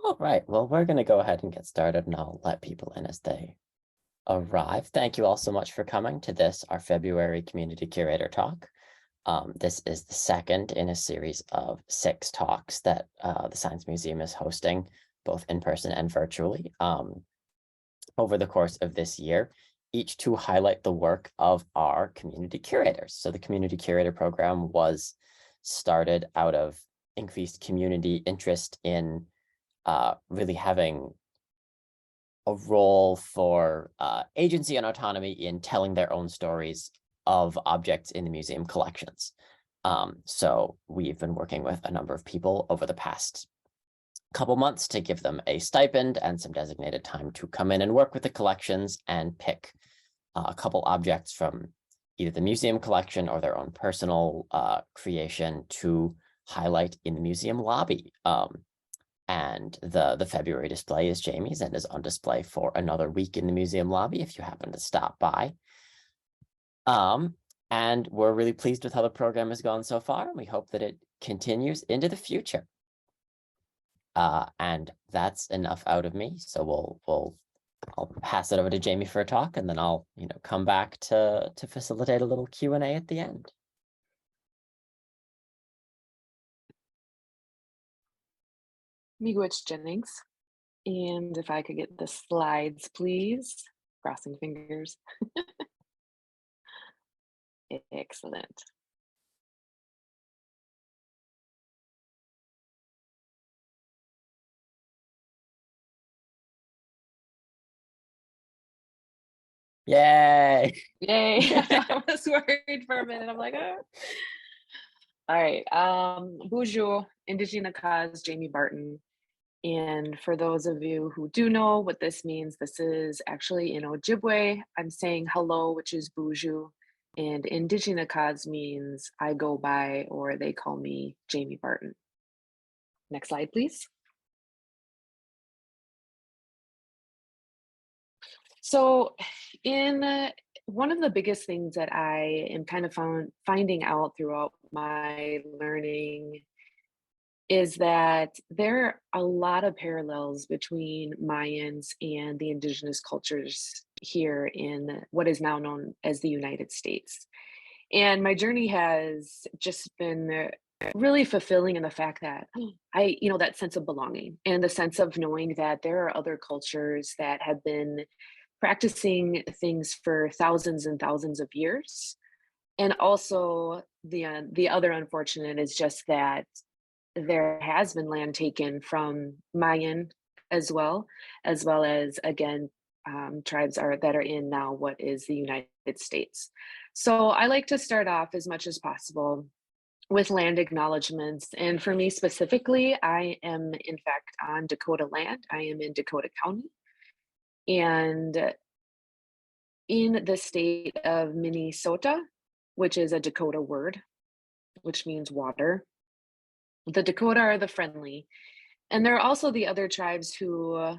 All right, well, we're going to go ahead and get started, and I'll let people in as they arrive. Thank you all so much for coming to this, our February Community Curator Talk. This is the second in a series of 6 talks that the Science Museum is hosting, both in person and virtually, over the course of this year, each to highlight the work of our community curators. So the Community Curator Program was started out of increased community interest in really having a role for agency and autonomy in telling their own stories of objects in the museum collections. So we've been working with a number of people over the past couple months to give them a stipend and some designated time to come in and work with the collections and pick a couple objects from either the museum collection or their own personal creation to highlight in the museum lobby. And the February display is Jamie's and is on display for another week in the museum lobby if you happen to stop by. And we're really pleased with how the program has gone so far, and we hope that it continues into the future. And that's enough out of me. So I'll pass it over to Jamie for a talk, and then I'll come back to facilitate a little Q&A at the end. Miigwech Jennings. And if I could get the slides, please. Crossing fingers. Excellent. Yay! Yay. I was worried for a minute. I'm like, oh. All right. Bonjour, Indigena Cause, Jamie Barton. And for those of you who do know what this means, this is actually in Ojibwe. I'm saying hello, which is bonjour. And Indigena Cause means I go by, or they call me Jamie Barton. Next slide, please. So in one of the biggest things that I am kind of finding out throughout my learning is that there are a lot of parallels between Mayans and the indigenous cultures here in what is now known as the United States. And my journey has just been really fulfilling in the fact that that sense of belonging and the sense of knowing that there are other cultures that have been practicing things for thousands and thousands of years. And also the other unfortunate is just that there has been land taken from Mayan as well as again tribes that are in now what is the United States. So I like to start off as much as possible with land acknowledgements. And for me specifically, I am in fact on Dakota land. I am in Dakota County. And in the state of Minnesota, which is a Dakota word, which means water, the Dakota are the friendly. And there are also the other tribes who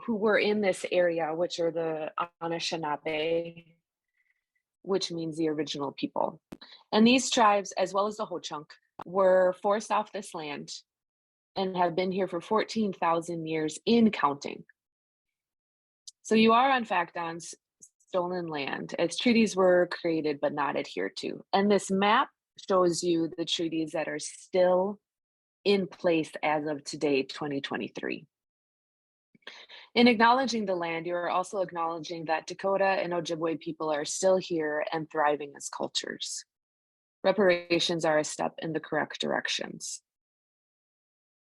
were in this area, which are the Anishinaabe, which means the original people. And these tribes, as well as the Ho-Chunk, were forced off this land and have been here for 14,000 years in counting. So you are, in fact, on stolen land, as treaties were created but not adhered to. And this map shows you the treaties that are still in place as of today, 2023. In acknowledging the land, you are also acknowledging that Dakota and Ojibwe people are still here and thriving as cultures. Reparations are a step in the correct directions.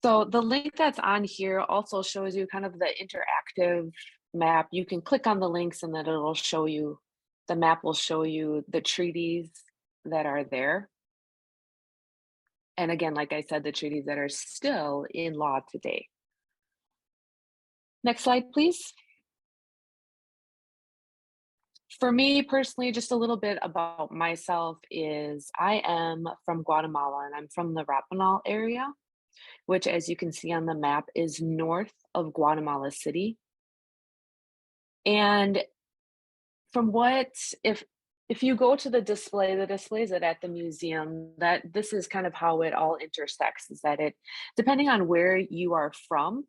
So the link that's on here also shows you kind of the interactive map. You can click on the links and then it'll show you, the map will show you the treaties that are there. And again, like I said, the treaties that are still in law today. Next slide, please. For me personally, just a little bit about myself is I am from Guatemala and I'm from the Rapanal area, which as you can see on the map is north of Guatemala City. And from what, if if you go to the displays that at the museum, that this is kind of how it all intersects, is that it depending on where you are from,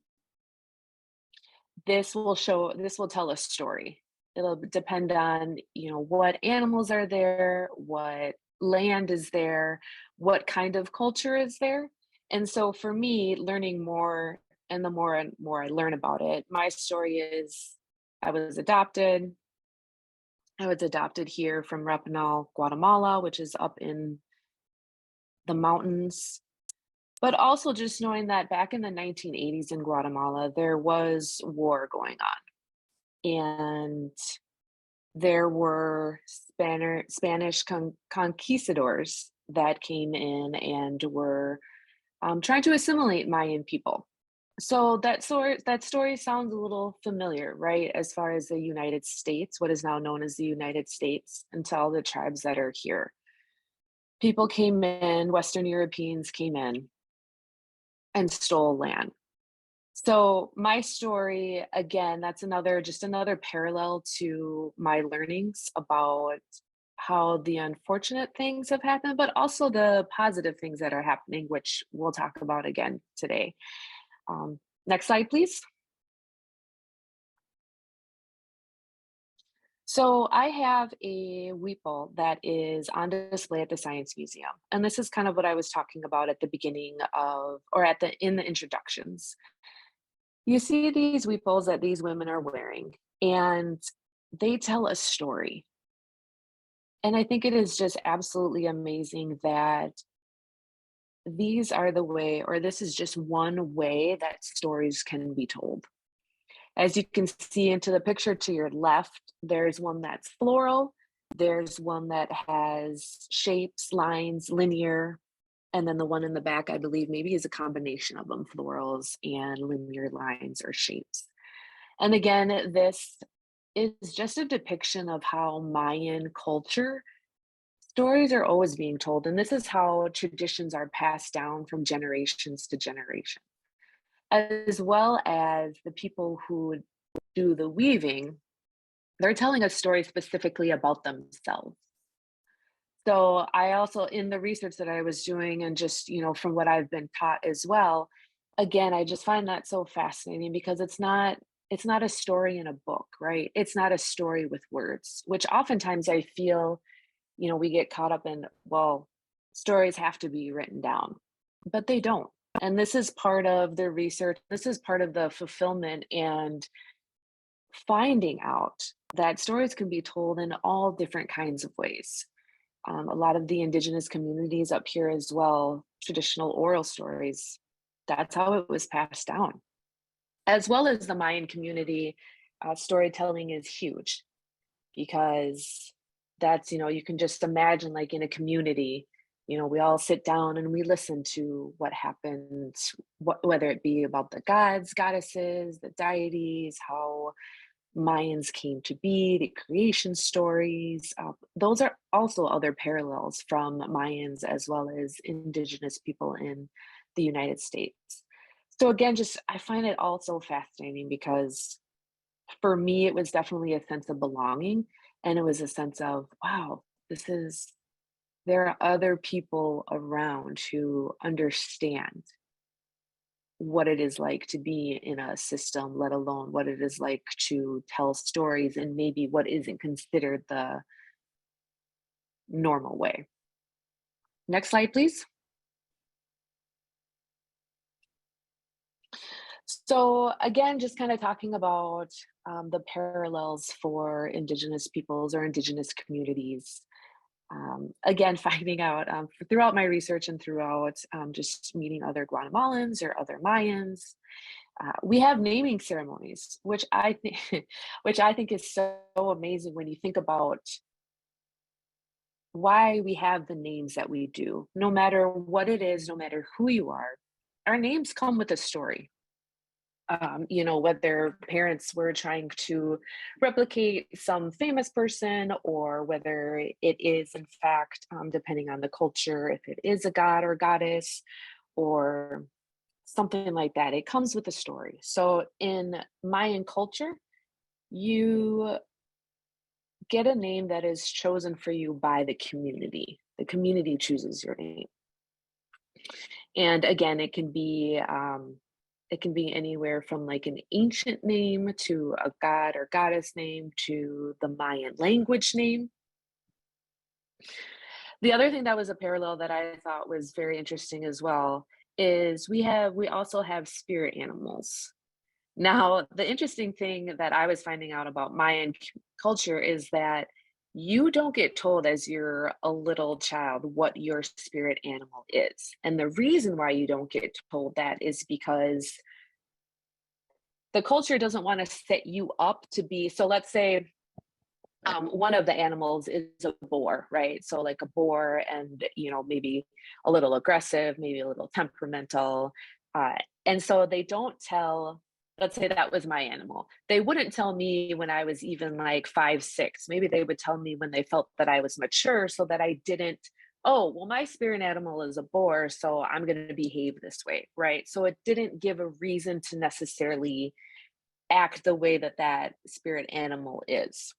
this will tell a story. It'll depend on, what animals are there, what land is there, what kind of culture is there. And so for me, learning more and the more and more I learn about it, my story is I was adopted. I was adopted here from Rapinal, Guatemala, which is up in the mountains. But also just knowing that back in the 1980s in Guatemala, there was war going on. And there were Spanish conquistadors that came in and were trying to assimilate Mayan people. So that story sounds a little familiar, right? As far as the United States, what is now known as the United States, and to all the tribes that are here. People came in, Western Europeans came in and stole land. So my story, again, that's another parallel to my learnings about how the unfortunate things have happened, but also the positive things that are happening, which we'll talk about again today. Next slide, please. So I have a weeple that is on display at the Science Museum. And this is kind of what I was talking about at the beginning of, or in the introductions. You see these weeples that these women are wearing, and they tell a story. And I think it is just absolutely amazing that these are the way, or this is just one way that stories can be told. As you can see into the picture to your left, there's one that's floral, there's one that has shapes, lines, linear, and then the one in the back, I believe maybe is a combination of them, florals and linear lines or shapes. And again, this is just a depiction of how Mayan culture stories are always being told. And this is how traditions are passed down from generations to generation, as well as the people who do the weaving. They're telling a story specifically about themselves. So I also, in the research that I was doing and just, from what I've been taught as well, again, I just find that so fascinating because it's not a story in a book, right? It's not a story with words, which oftentimes I feel, we get caught up in, well, stories have to be written down, but they don't. And this is part of the research. This is part of the fulfillment and finding out that stories can be told in all different kinds of ways. A lot of the indigenous communities up here as well, traditional oral stories, that's how it was passed down. As well as the Mayan community, storytelling is huge because that's, you can just imagine like in a community, we all sit down and we listen to what happened, whether it be about the gods, goddesses, the deities, how Mayans came to be, the creation stories. Those are also other parallels from Mayans as well as indigenous people in the United States. So again, just I find it also fascinating because for me, it was definitely a sense of belonging, and it was a sense of, wow, there are other people around who understand what it is like to be in a system, let alone what it is like to tell stories and maybe what isn't considered the normal way. Next slide, please. So again, just kind of talking about the parallels for Indigenous peoples or Indigenous communities. Again, finding out throughout my research and throughout just meeting other Guatemalans or other Mayans, we have naming ceremonies, which I think, which I think is so amazing when you think about why we have the names that we do. No matter what it is, no matter who you are, our names come with a story. Whether parents were trying to replicate some famous person or whether it is, in fact, depending on the culture, if it is a god or goddess or something like that, it comes with a story. So in Mayan culture, you get a name that is chosen for you by the community. The community chooses your name. And again, it can be anywhere from like an ancient name to a god or goddess name to the Mayan language name. The other thing that was a parallel that I thought was very interesting as well is we also have spirit animals. Now, the interesting thing that I was finding out about culture is that you don't get told as you're a little child what your spirit animal is. And the reason why you don't get told that is because the culture doesn't want to set you up to be. So let's say one of the animals is a boar, right? So like a boar, and maybe a little aggressive, maybe a little temperamental, and so they don't tell. Let's say that was my animal. They wouldn't tell me when I was even like 5, 6. Maybe they would tell me when they felt that I was mature, so that I didn't. Oh, well, my spirit animal is a boar, so I'm going to behave this way, right? So it didn't give a reason to necessarily act the way that that spirit animal is.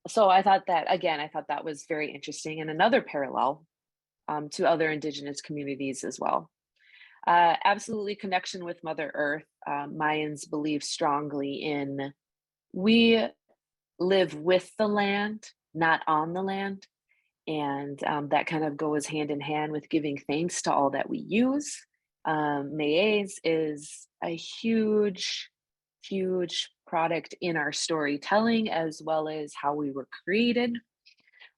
So I thought that was very interesting and another parallel to other indigenous communities as well. Absolutely connection with Mother Earth. Mayans believe strongly in we live with the land, not on the land. And that kind of goes hand in hand with giving thanks to all that we use. Maize is a huge product in our storytelling as well as how we were created.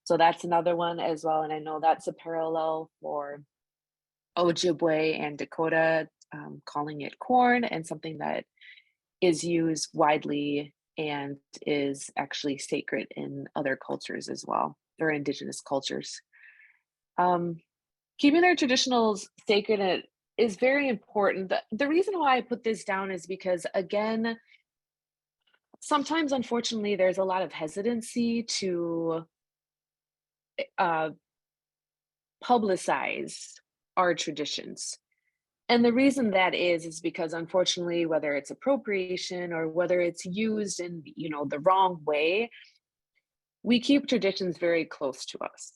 So that's another one as well. And I know that's a parallel for Ojibwe and Dakota, calling it corn, and something that is used widely and is actually sacred in other cultures as well, or indigenous cultures. Um, Keeping their traditionals sacred is very important. The reason why I put this down is because, again, sometimes, unfortunately, there's a lot of hesitancy to uh, publicize our traditions. And the reason that is because unfortunately, whether it's appropriation or whether it's used in, the wrong way, we keep traditions very close to us.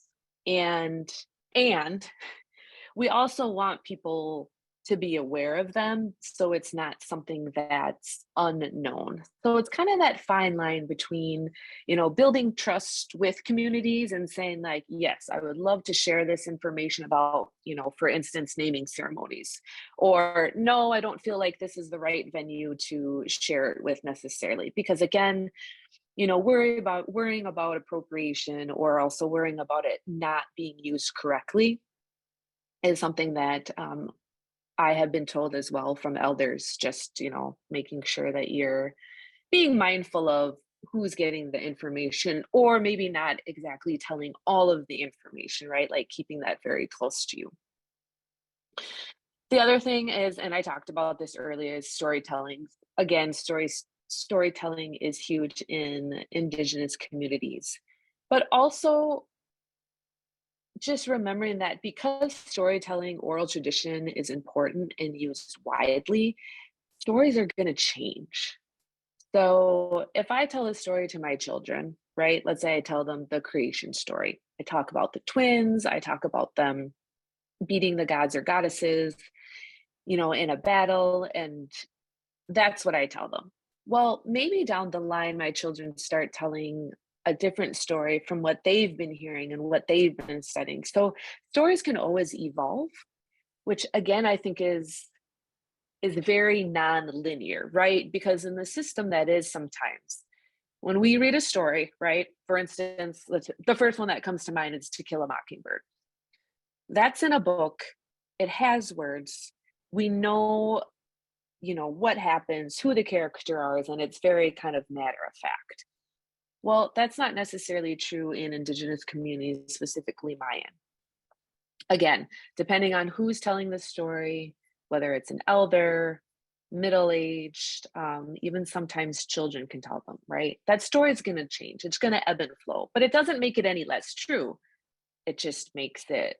And and we also want people to be aware of them, so it's not something that's unknown. So it's kind of that fine line between, building trust with communities and saying like, yes, I would love to share this information about, for instance, naming ceremonies, or no, I don't feel like this is the right venue to share it with necessarily, because again, worrying about appropriation or also worrying about it not being used correctly is something that I have been told as well from elders, just, making sure that you're being mindful of who's getting the information, or maybe not exactly telling all of the information, right? Like keeping that very close to you. The other thing is, and I talked about this earlier, is storytelling. Again, storytelling is huge in indigenous communities, but also just remembering that because storytelling, oral tradition is important and used widely, stories are going to change. So if I tell a story to my children, right, let's say I tell them the creation story, I talk about the twins, I talk about them beating the gods or goddesses, in a battle, and that's what I tell them. Well, maybe down the line, my children start telling a different story from what they've been hearing and what they've been studying. So stories can always evolve, which again I think is very non-linear, right? Because in the system that is sometimes when we read a story, right? For instance, the first one that comes to mind is To Kill a Mockingbird. That's in a book. It has words. We know, what happens, who the character are, and it's very kind of matter of fact. Well, that's not necessarily true in indigenous communities, specifically Mayan. Again, depending on who's telling the story, whether it's an elder, middle-aged, even sometimes children can tell them, right? That story is going to change. It's going to ebb and flow, but it doesn't make it any less true. It just makes it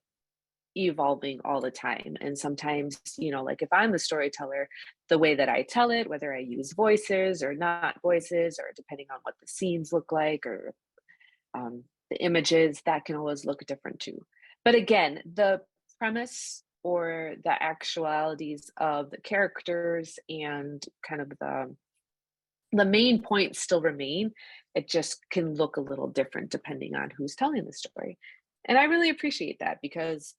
evolving all the time. And sometimes, like if I'm the storyteller, the way that I tell it, whether I use voices or not voices, or depending on what the scenes look like, or The images, that can always look different too. But again, the premise or the actualities of the characters and kind of the main points still remain. It just can look a little different depending on who's telling the story. And I really appreciate that because,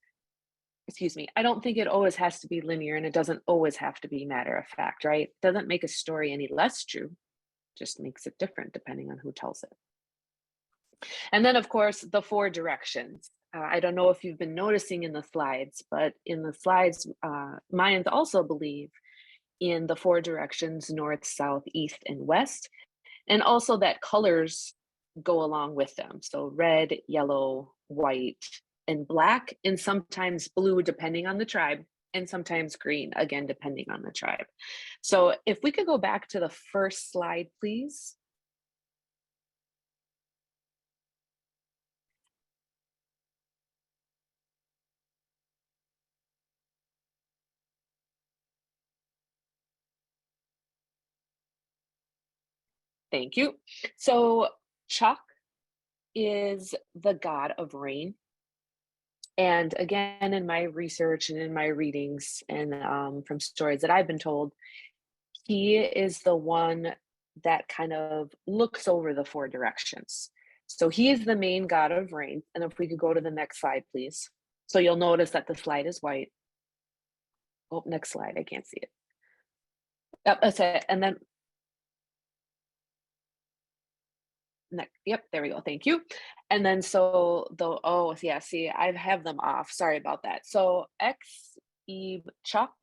excuse me, I don't think it always has to be linear and it doesn't always have to be matter of fact, right? It doesn't make a story any less true, just makes it different depending on who tells it. And then, of course, the four directions. I don't know if you've been noticing in the slides, but in the slides, Mayans also believe in the four directions, north, south, east, and west, and also that colors go along with them. So red, yellow, white, and black, and sometimes blue, depending on the tribe, and sometimes green, again, depending on the tribe. So if we could go back to the first slide, please. Thank you. So Chuck is the god of rain. And again, in my research and in my readings and from stories that I've been told, he is the one that kind of looks over the four directions. So he is the main god of rain. And if we could go to the next slide, please. So you'll notice that the slide is white. Oh, next slide. I can't see it. Yep, that's it. And then yep, there we go. Thank you. And then so the oh yeah, see, I have them off. Sorry about that. So X Eve Chuck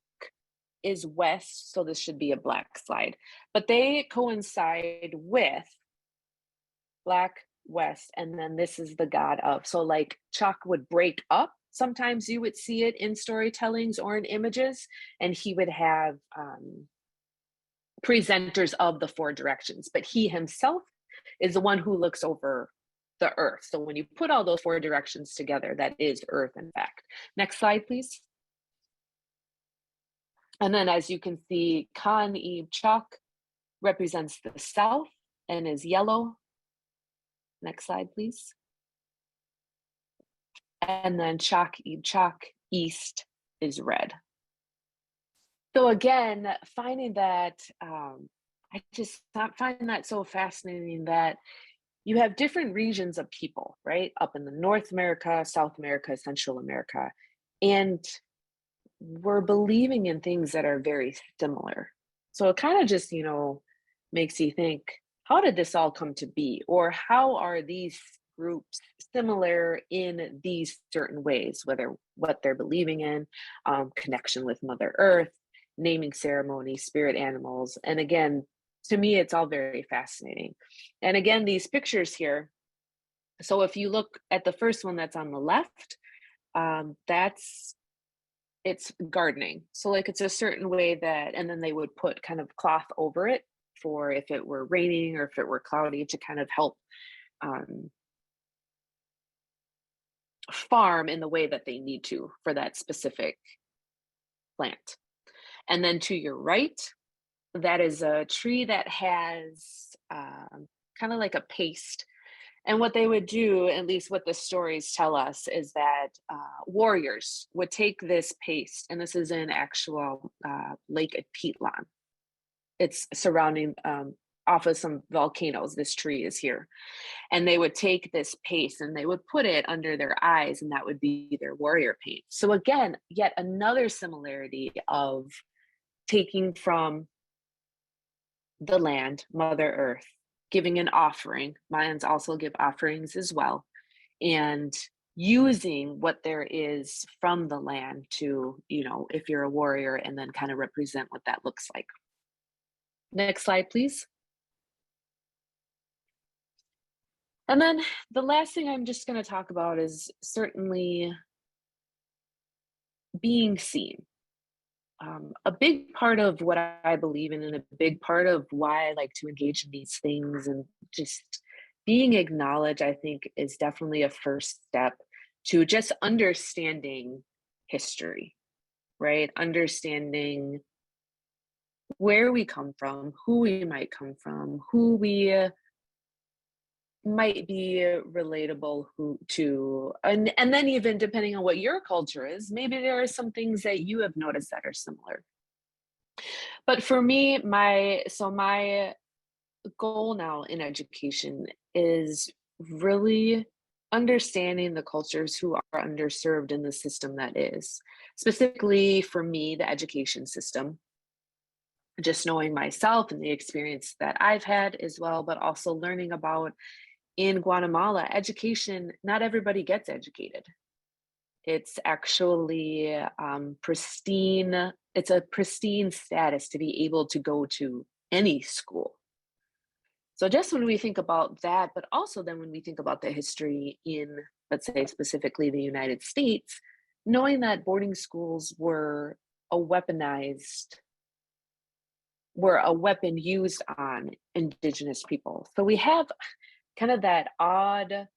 is west, so this should be a black slide. But they coincide with black, west, and then this is the god of. So like Chuck would break up. Sometimes you would see it in storytellings or in images, and he would have presenters of the four directions, but he himself is the one who looks over the earth. So when you put all those four directions together, that is earth, in fact. Next slide, please. And then as you can see, Khan Eve Chuck represents the south and is yellow. Next slide, please. And then Chak Eve Chuck east is red. So again, finding that, I just find that so fascinating that you have different regions of people, right? Up in the North America, South America, Central America. And we're believing in things that are very similar. So it kind of just, makes you think, how did this all come to be? Or how are these groups similar in these certain ways, whether what they're believing in, connection with Mother Earth, naming ceremony, spirit animals. And again, to me, it's all very fascinating. And again, these pictures here. So if you look at the first one that's on the left, it's gardening. So like it's a certain way that, and then they would put kind of cloth over it for if it were raining or if it were cloudy to kind of help farm in the way that they need to for that specific plant. And then to your right, that is a tree that has kind of like a paste. And what they would do, at least what the stories tell us, is that warriors would take this paste, and this is in actual Lake Atitlan. It's surrounding off of some volcanoes. This tree is here. And they would take this paste and they would put it under their eyes, and that would be their warrior paint. So again, yet another similarity of taking from the land, Mother Earth, giving an offering. Mayans also give offerings as well, and using what there is from the land to, if you're a warrior, and then kind of represent what that looks like. Next slide, please. And then the last thing I'm just going to talk about is certainly being seen. A big part of what I believe in, and a big part of why I like to engage in these things and just being acknowledged, I think, is definitely a first step to just understanding history, right? Understanding where we come from, who we might come from, who we might be relatable to, and then even depending on what your culture is, maybe there are some things that you have noticed that are similar. But for me, my goal now in education is really understanding the cultures who are underserved in the system that is. Specifically for me, the education system, just knowing myself and the experience that I've had as well, but also learning about in Guatemala, education, not everybody gets educated. It's actually pristine. It's a pristine status to be able to go to any school. So just when we think about that, but also then when we think about the history in, let's say specifically the United States, knowing that boarding schools a weaponized, were a weapon used on Indigenous people. So we have kind of that odd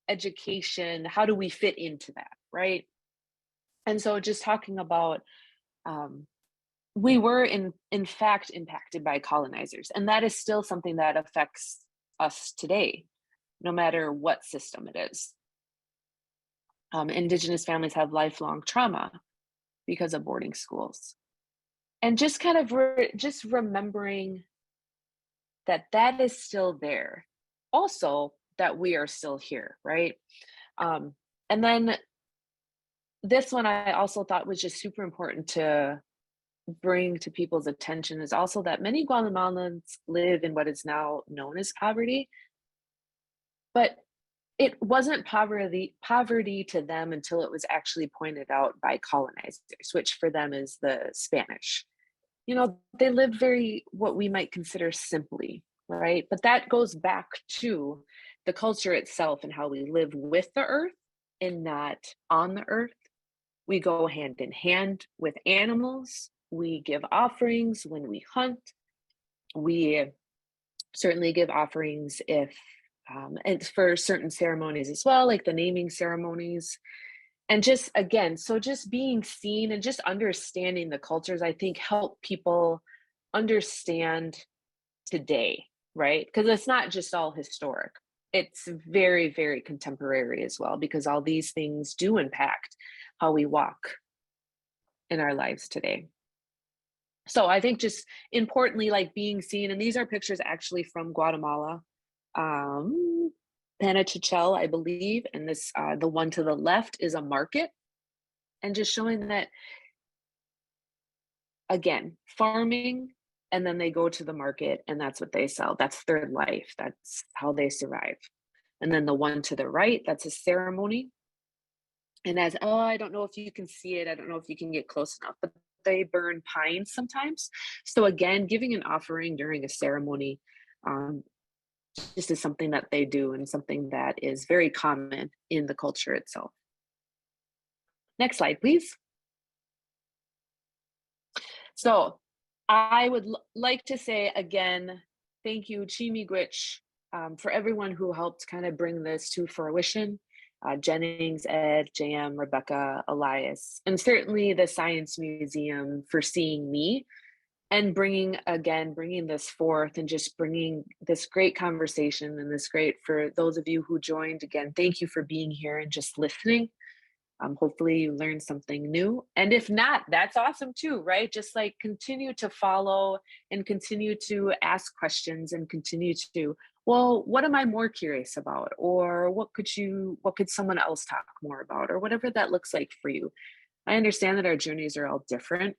education. How do we fit into that, right? And so just talking about um, we were in fact impacted by colonizers, and that is still something that affects us today, no matter what system it is. Indigenous families have lifelong trauma because of boarding schools, and just kind of just remembering that that is still there. Also, that we are still here, right? And then this one I also thought was just super important to bring to people's attention is also that many Guatemalans live in what is now known as poverty, but it wasn't poverty to them until it was actually pointed out by colonizers, which for them is the Spanish. You know, they live very what we might consider simply, right? But that goes back to the culture itself and how we live with the earth and not on the earth. We go hand in hand with animals. We give offerings when we hunt. We certainly give offerings if it's for certain ceremonies as well, like the naming ceremonies. And just again, so just being seen and just understanding the cultures, I think help people understand today, right? Because it's not just all historic. It's very, very contemporary as well, because all these things do impact how we walk in our lives today. So I think just importantly, like being seen, and these are pictures actually from Guatemala, Panachichel, I believe, and this the one to the left is a market, and just showing that again, farming, and then they go to the market, and that's what they sell. That's their life. That's how they survive. And then the one to the right, that's a ceremony. And as I don't know if you can see it, I don't know if you can get close enough, but they burn pine sometimes. So again, giving an offering during a ceremony, um, this is something that they do and something that is very common in the culture itself. Next slide, please. So I would like to say again, thank you, Chimigwich, for everyone who helped kind of bring this to fruition. Jennings, Ed, JM, Rebecca, Elias, and certainly the Science Museum for seeing me and bringing this forth and just bringing this great conversation and this great for those of you who joined. Again, thank you for being here and just listening. Hopefully you learned something new. And if not, that's awesome too, right? Just like continue to follow and continue to ask questions and continue to, well, what am I more curious about? Or what could someone else talk more about? Or whatever that looks like for you. I understand that our journeys are all different,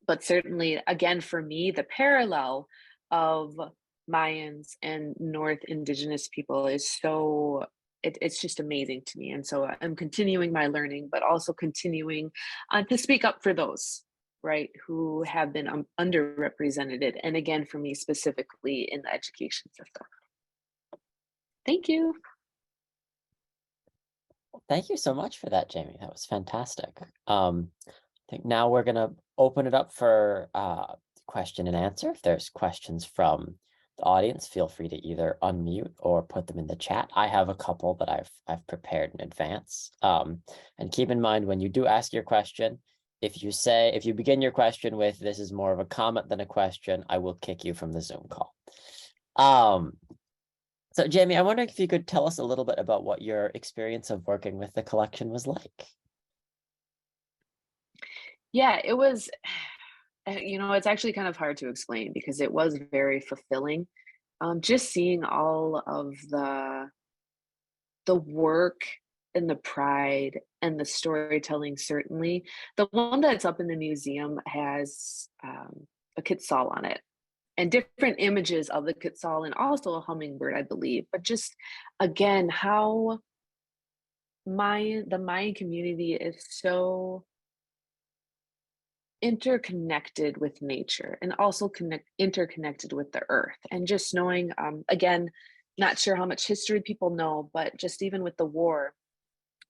but certainly, again, for me, the parallel of Mayans and North Indigenous people is so it's just amazing to me. And so I'm continuing my learning, but also continuing to speak up for those, right, who have been underrepresented. And again, for me specifically in the education system. Thank you. Thank you so much for that, Jamie. That was fantastic. I think now we're going to open it up for question and answer. If there's questions from the audience, feel free to either unmute or put them in the chat. I have a couple that I've prepared in advance. And keep in mind when you do ask your question, if you begin your question with "this is more of a comment than a question," I will kick you from the Zoom call. So Jamie, I wonder if you could tell us a little bit about what your experience of working with the collection was like. Yeah, it was, it's actually kind of hard to explain because it was very fulfilling. Just seeing all of the work and the pride and the storytelling, certainly. The one that's up in the museum has a Quetzal on it and different images of the Quetzal and also a hummingbird, I believe. But just again, how the Mayan community is so interconnected with nature and also interconnected with the earth. And just knowing, again, not sure how much history people know, but just even with the war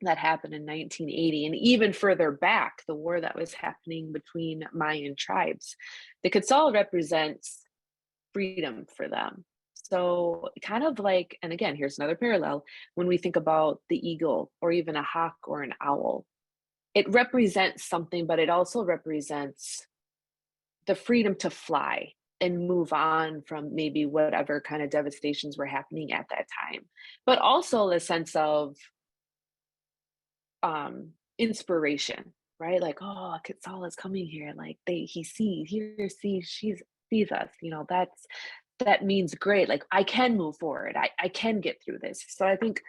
that happened in 1980 and even further back, the war that was happening between Mayan tribes, the Quetzal represents freedom for them. So kind of like, and again, here's another parallel, when we think about the eagle or even a hawk or an owl, it represents something, but it also represents the freedom to fly and move on from maybe whatever kind of devastations were happening at that time, but also the sense of inspiration, right? Like, oh, Quetzal is coming here. Like he sees us. That means great. Like I can move forward. I can get through this. So I think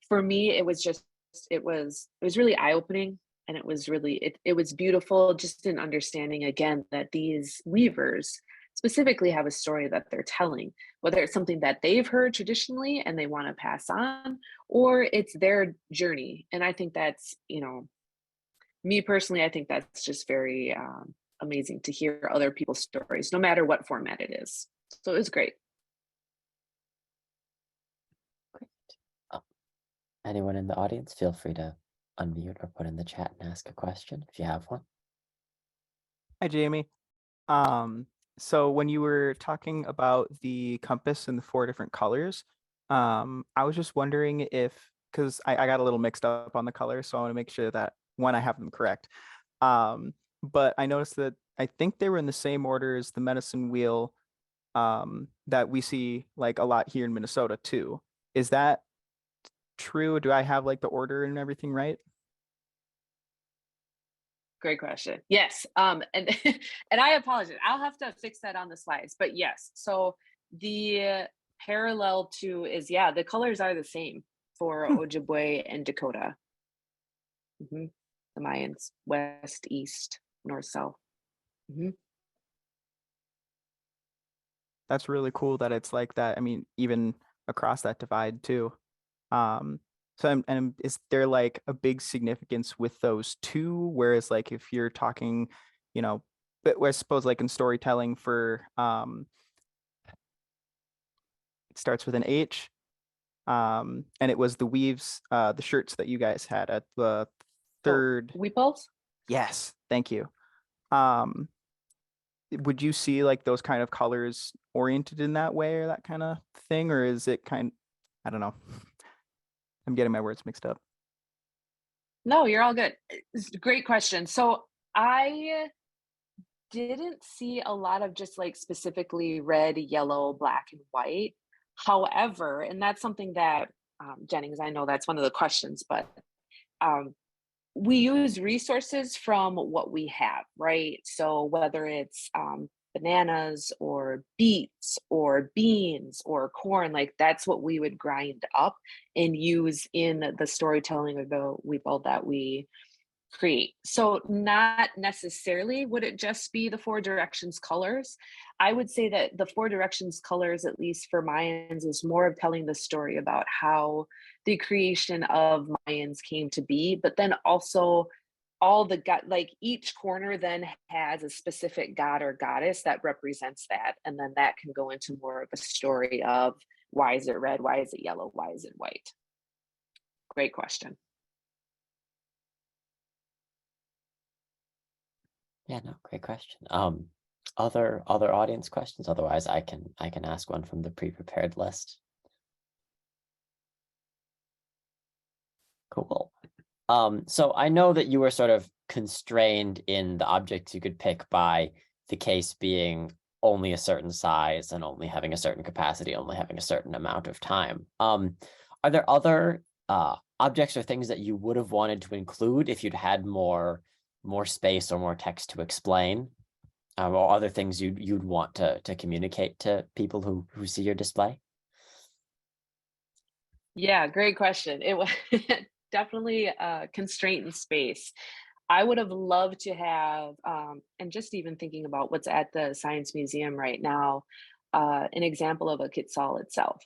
for me, it was really eye opening, and it was beautiful. Just in understanding again that these weavers specifically have a story that they're telling, whether it's something that they've heard traditionally and they want to pass on, or it's their journey. And I think that's, me personally, I think that's just very amazing to hear other people's stories, no matter what format it is. So it was great. Great. Um, Anyone in the audience, feel free to unmute or put in the chat and ask a question if you have one. Hi, Jamie. Um, so when you were talking about the compass and the four different colors, I was just wondering if, because I got a little mixed up on the colors, so I want to make sure that one, I have them correct. But I noticed that I think they were in the same order as the medicine wheel, that we see like a lot here in Minnesota too. Is that true? Do I have like the order and everything right? Great question. Yes. And and I apologize. I'll have to fix that on the slides. But yes. So the parallel to is, yeah, the colors are the same for Hmm, Ojibwe and Dakota. Mhm. The Mayans, west, east, north, south. Mhm. that's really cool that it's like that. I mean, even across that divide too. So and is there like a big significance with those two? Whereas like if you're talking, you know, but I suppose like in storytelling for it starts with an H. And it was the weaves, the shirts that you guys had at the Oh, third. Weeples? Yes, thank you. Um, would you see like those kind of colors oriented in that way or that kind of thing, or is it I don't know. I'm getting my words mixed up. No, you're all good. It's a great question. So I didn't see a lot of just like specifically red, yellow, black, and white. However, and that's something that Jennings, I know that's one of the questions, but um, we use resources from what we have, right? So whether it's bananas or beets or beans or corn, like that's what we would grind up and use in the storytelling of the weeple that we create. So not necessarily would it just be the four directions colors. I would say that the four directions colors, at least for Mayans, is more of telling the story about how the creation of Mayans came to be, but then also all the god, like each corner then has a specific god or goddess that represents that, and then that can go into more of a story of why is it red, why is it yellow, why is it white. Great question. Yeah, no, great question. Other audience questions? Otherwise, I can ask one from the pre-prepared list. Cool. So I know that you were sort of constrained in the objects you could pick by the case being only a certain size and only having a certain capacity, only having a certain amount of time. Are there other objects or things that you would have wanted to include if you'd had more space or more text to explain, or other things you'd want to communicate to people who see your display? Yeah, great question. It was definitely a constraint in space. I would have loved to have, and just even thinking about what's at the Science Museum right now, an example of a Quetzal itself.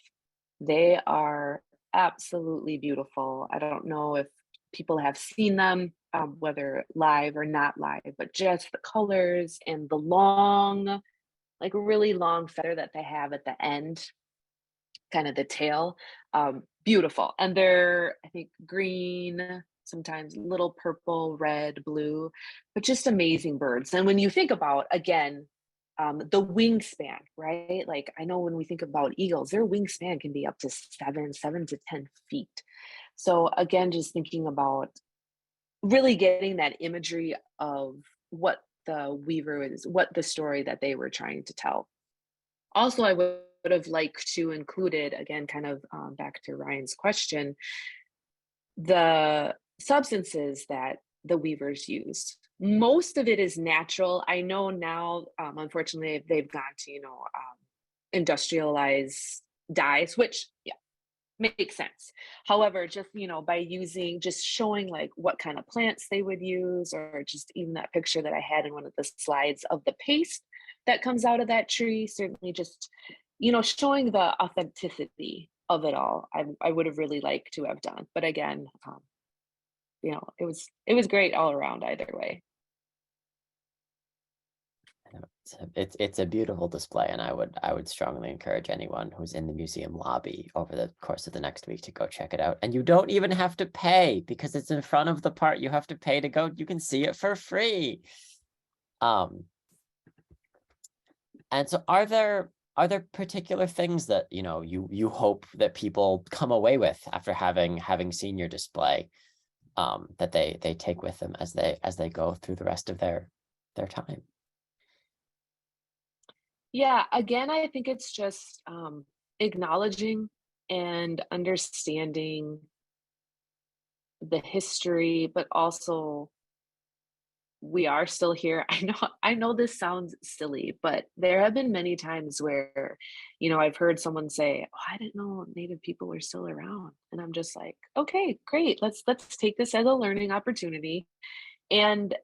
They are absolutely beautiful. I don't know if people have seen them, whether live or not live, but just the colors and the long, like really long feather that they have at the end, kind of the tail, beautiful. And they're, I think, green, sometimes little purple, red, blue, but just amazing birds. And when you think about, again, the wingspan, right? Like I know when we think about eagles, their wingspan can be up to 7 to 10 feet. So again, just thinking about really getting that imagery of what the weaver is, what the story that they were trying to tell. Also, I would have liked to included, again, kind of back to Ryan's question, the substances that the weavers use. Most of it is natural. I know now, unfortunately, they've gone to, industrialized dyes, which, yeah, makes sense. However, just, by using, just showing like what kind of plants they would use, or just even that picture that I had in one of the slides of the paste that comes out of that tree, certainly just, showing the authenticity of it all. I would have really liked to have done, but again, it was great all around either way. It's a beautiful display, and I would strongly encourage anyone who's in the museum lobby over the course of the next week to go check it out. And you don't even have to pay, because it's in front of the part you have to pay to go. You can see it for free. And so are there particular things that you hope that people come away with after having seen your display, that they take with them as they go through the rest of their time? Yeah, again, I think it's just acknowledging and understanding the history, but also we are still here. I know this sounds silly, but there have been many times where, I've heard someone say, "Oh, I didn't know Native people were still around." And I'm just like, "Okay, great. Let's take this as a learning opportunity." And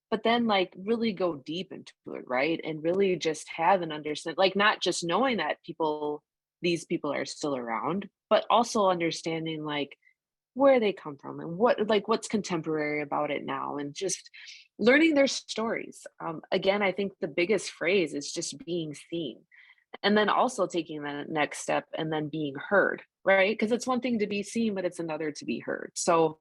but then like really go deep into it, right? And really just have an understand, like not just knowing that these people are still around, but also understanding like where they come from and what's contemporary about it now, and just learning their stories. Again, I think the biggest phrase is just being seen, and then also taking that next step and then being heard, right? Because it's one thing to be seen, but it's another to be heard. So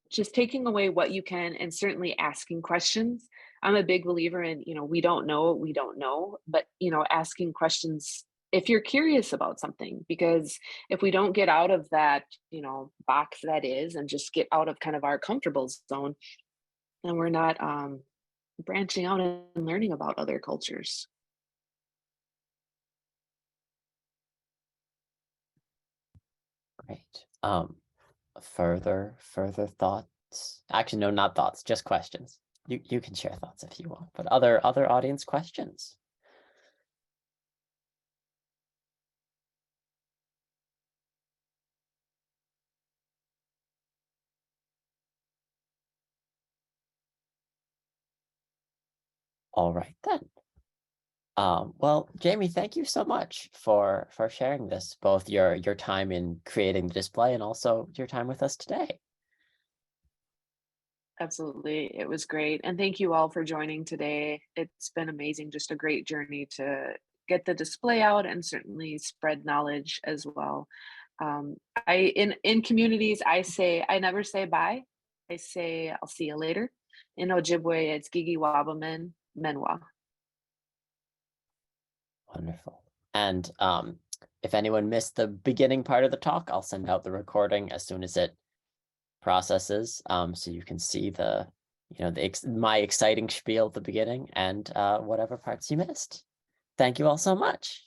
just taking away what you can, and certainly asking questions. I'm a big believer in, we don't know what we don't know, but, asking questions if you're curious about something, because if we don't get out of that, box that is, and just get out of kind of our comfortable zone, then we're not branching out and learning about other cultures. Great. Further thoughts? Actually, no, not thoughts, just questions. You can share thoughts if you want, but other audience questions. All right then. Well, Jamie, thank you so much for sharing this, both your time in creating the display and also your time with us today. Absolutely. It was great. And thank you all for joining today. It's been amazing, just a great journey to get the display out and certainly spread knowledge as well. In communities, I never say bye. I say I'll see you later. In Ojibwe, it's Gigi Wabaman Menwa. Wonderful. And if anyone missed the beginning part of the talk, I'll send out the recording as soon as it processes, so you can see the you know, my exciting spiel at the beginning and whatever parts you missed. Thank you all so much.